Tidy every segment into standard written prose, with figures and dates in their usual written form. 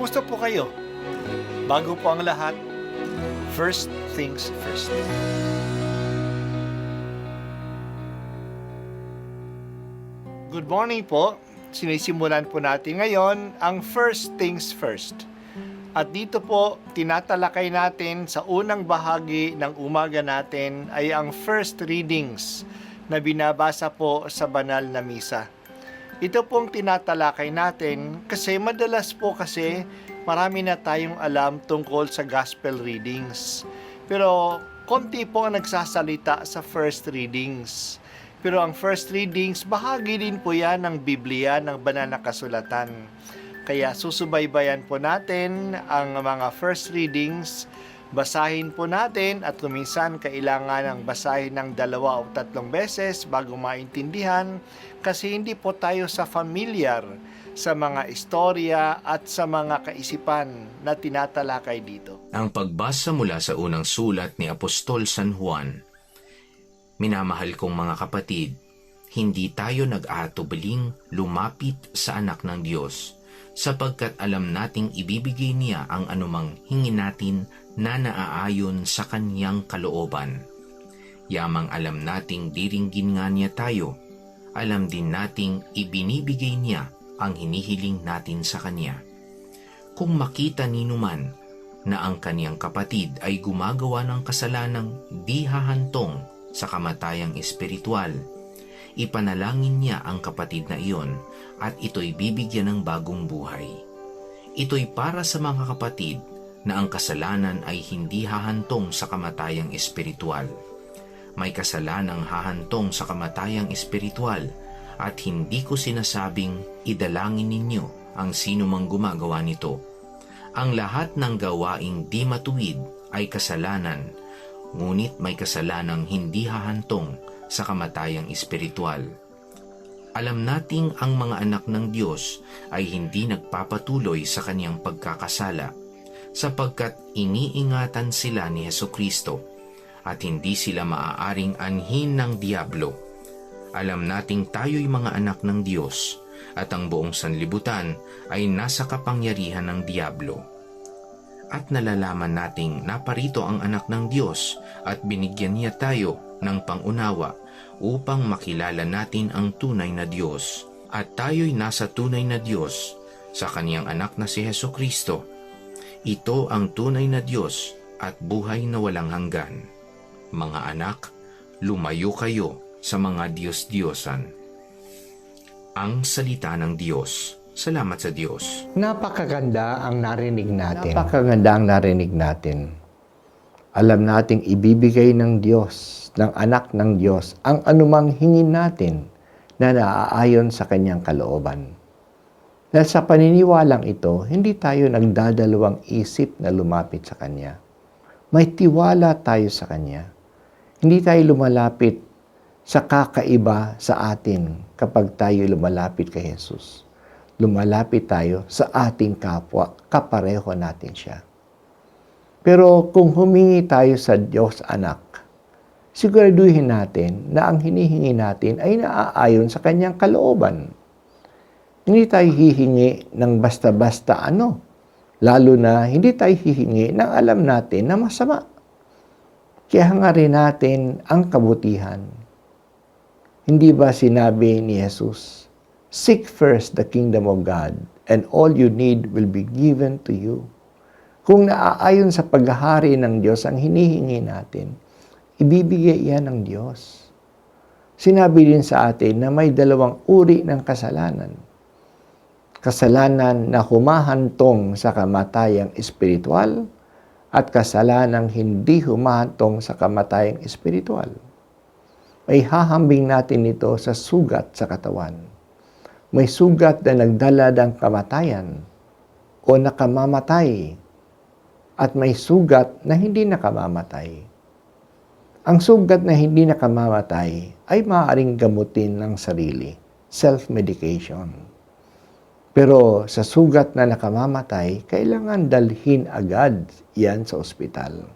Kumusta po kayo? Bago po ang lahat, first things first. Good morning po. Sinisimulan po natin ngayon ang first things first. At dito po, tinatalakay natin sa unang bahagi ng umaga natin ay ang first readings na binabasa po sa banal na misa. Ito pong tinatalakay natin kasi madalas po kasi marami na tayong alam tungkol sa gospel readings. Pero konti po ang nagsasalita sa first readings. Pero ang first readings, bahagi din po yan ng Biblia, ng banal na kasulatan. Kaya susubaybayan po natin ang mga first readings, basahin po natin at kuminsan kailangan ng basahin ng 2 o 3 beses bago maintindihan kasi hindi po tayo familiar sa mga istorya at sa mga kaisipan na tinatalakay dito. Ang pagbasa mula sa unang sulat ni Apostol San Juan. Minamahal kong mga kapatid, hindi tayo nag-aatubiling lumapit sa anak ng Diyos, sapagkat alam nating ibibigay niya ang anumang hingin natin na naaayon sa kanyang kalooban. Yamang alam nating diringgin nga niya tayo, alam din nating ibinibigay niya ang hinihiling natin sa kanya. Kung makita ninuman na ang kaniyang kapatid ay gumagawa ng kasalanang di hahantong sa kamatayang espiritual, ipanalangin niya ang kapatid na iyon at ito'y bibigyan ng bagong buhay. Ito'y para sa mga kapatid na ang kasalanan ay hindi hahantong sa kamatayang espiritual. May kasalanang hahantong sa kamatayang espiritual at hindi ko sinasabing idalangin ninyo ang sino mang gumagawa nito. Ang lahat ng gawaing di matuwid ay kasalanan, ngunit may kasalanang hindi hahantong sa kamatayang espiritual. Alam nating ang mga anak ng Diyos ay hindi nagpapatuloy sa kaniyang pagkakasala, sapagkat iniingatan sila ni Hesukristo at hindi sila maaaring anhin ng diablo. Alam nating tayo'y mga anak ng Diyos at ang buong sanlibutan ay nasa kapangyarihan ng diablo. At nalalaman nating naparito ang anak ng Diyos at binigyan niya tayo ng pangunawa upang makilala natin ang tunay na Diyos. At tayo'y nasa tunay na Diyos sa kaniyang anak na si Hesukristo. Ito ang tunay na Diyos at buhay na walang hanggan. Mga anak, lumayo kayo sa mga Diyos-Diyosan. Ang salita ng Diyos. Salamat sa Diyos. Napakaganda ang narinig natin. Alam nating ibibigay ng Diyos, ng anak ng Diyos, ang anumang hingin natin na naaayon sa kanyang kalooban. Dahil sa paniniwalang ito, hindi tayo nagdadalawang isip na lumapit sa Kanya. May tiwala tayo sa Kanya. Hindi tayo lumalapit sa kakaiba sa atin kapag tayo lumalapit kay Jesus. Lumalapit tayo sa ating kapwa, kapareho natin siya. Pero kung humingi tayo sa Diyos anak, siguraduhin natin na ang hinihingi natin ay naaayon sa kanyang kalooban. Hindi tayo hihingi ng basta-basta lalo na hindi tayo hihingi ng alam natin na masama. Kaya hangarin natin ang kabutihan. Hindi ba sinabi ni Jesus, "Seek first the kingdom of God, and all you need will be given to you." Kung naaayon sa paghahari ng Diyos ang hinihingi natin, ibibigay yan ng Diyos. Sinabi din sa atin na may 2 uri ng kasalanan. Kasalanan na humahantong sa kamatayang espiritual at kasalanang hindi humahantong sa kamatayang espiritual. May hahambing natin ito sa sugat sa katawan. May sugat na nagdala ng kamatayan o nakamamatay at may sugat na hindi nakamamatay. Ang sugat na hindi nakamamatay ay maaaring gamutin ng sarili, self-medication. Pero sa sugat na nakamamatay, kailangan dalhin agad yan sa ospital.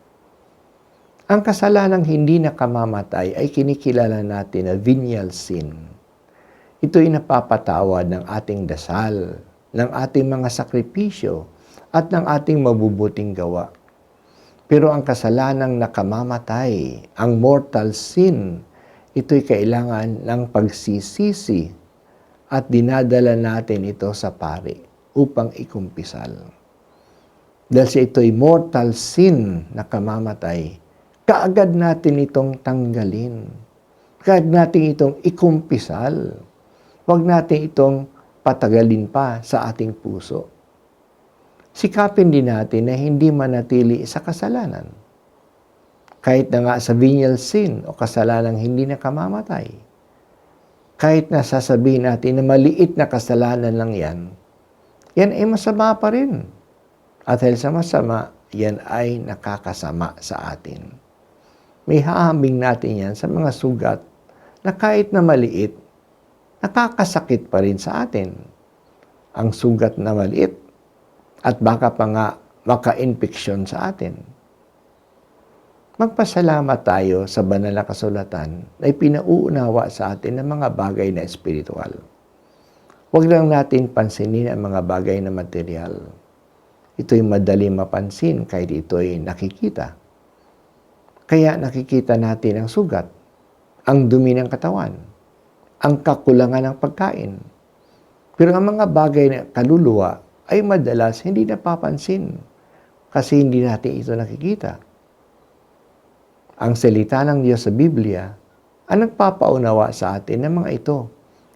Ang kasalanang hindi nakamamatay ay kinikilala natin na venial sin. Ito'y napapatawad ng ating dasal, ng ating mga sakripisyo, at ng ating mabubuting gawa. Pero ang kasalanang nakamamatay, ang mortal sin, ito'y kailangan ng pagsisisi at dinadala natin ito sa pari upang ikumpisal. Dahil sa ito'y mortal sin na kamamatay, kaagad natin itong tanggalin. Kaagad natin itong ikumpisal. Huwag natin itong patagalin pa sa ating puso. Sikapin din natin na hindi manatili sa kasalanan. Kahit na nga sa venial sin o kasalanang hindi nakamamatay. Kahit na sasabihin natin na maliit na kasalanan lang yan, yan ay masama pa rin. At dahil sa masama, yan ay nakakasama sa atin. May hahambing natin yan sa mga sugat na kahit na maliit, nakakasakit pa rin sa atin. Ang sugat na maliit at baka pa nga maka-infeksyon sa atin. Magpasalamat tayo sa banal na kasulatan na ipinauunawa sa atin ng mga bagay na espiritual. Huwag lang natin pansinin ang mga bagay na material. Ito'y madali mapansin kahit ito'y nakikita. Kaya nakikita natin ang sugat, ang dumi ng katawan, ang kakulangan ng pagkain. Pero ang mga bagay na kaluluwa ay madalas hindi napapansin kasi hindi natin ito nakikita. Ang salita ng Diyos sa Biblia ang nagpapaunawa sa atin ng mga ito.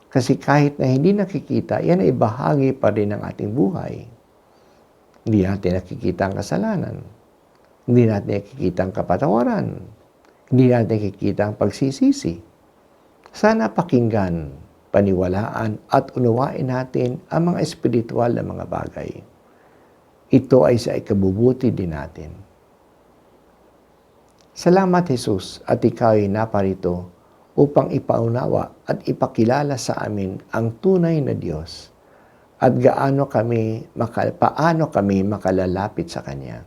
Kasi kahit na hindi nakikita, yan ay bahagi pa rin ng ating buhay. Hindi natin nakikita ang kasalanan. Hindi natin nakikita ang kapatawaran. Hindi natin nakikita ang pagsisisi. Sana pakinggan, paniwalaan at unawain natin ang mga espiritual na mga bagay. Ito ay sa ikabubuti din natin. Salamat Jesus at ikaw ay naparito upang ipaunawa at ipakilala sa amin ang tunay na Diyos at paano kami makalalapit sa Kanya.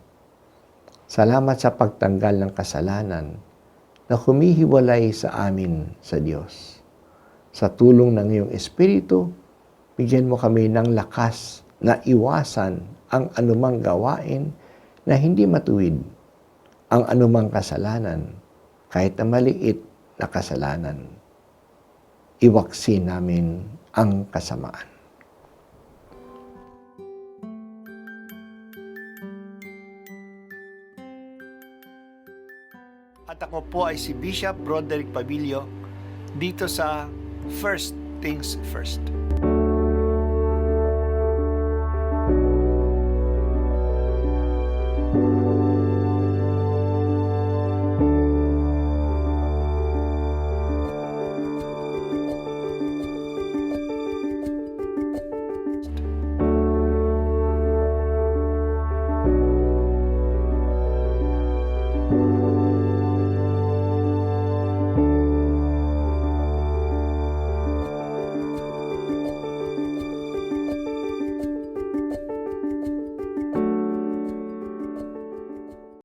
Salamat sa pagtanggal ng kasalanan na humihiwalay sa amin sa Diyos. Sa tulong ng iyong Espiritu, bigyan mo kami ng lakas na iwasan ang anumang gawain na hindi matuwid, ang anumang kasalanan, kahit na maliit na kasalanan. Iwaksi namin ang kasamaan. At ako po ay si Bishop Broderick Pabilio dito sa First Things First.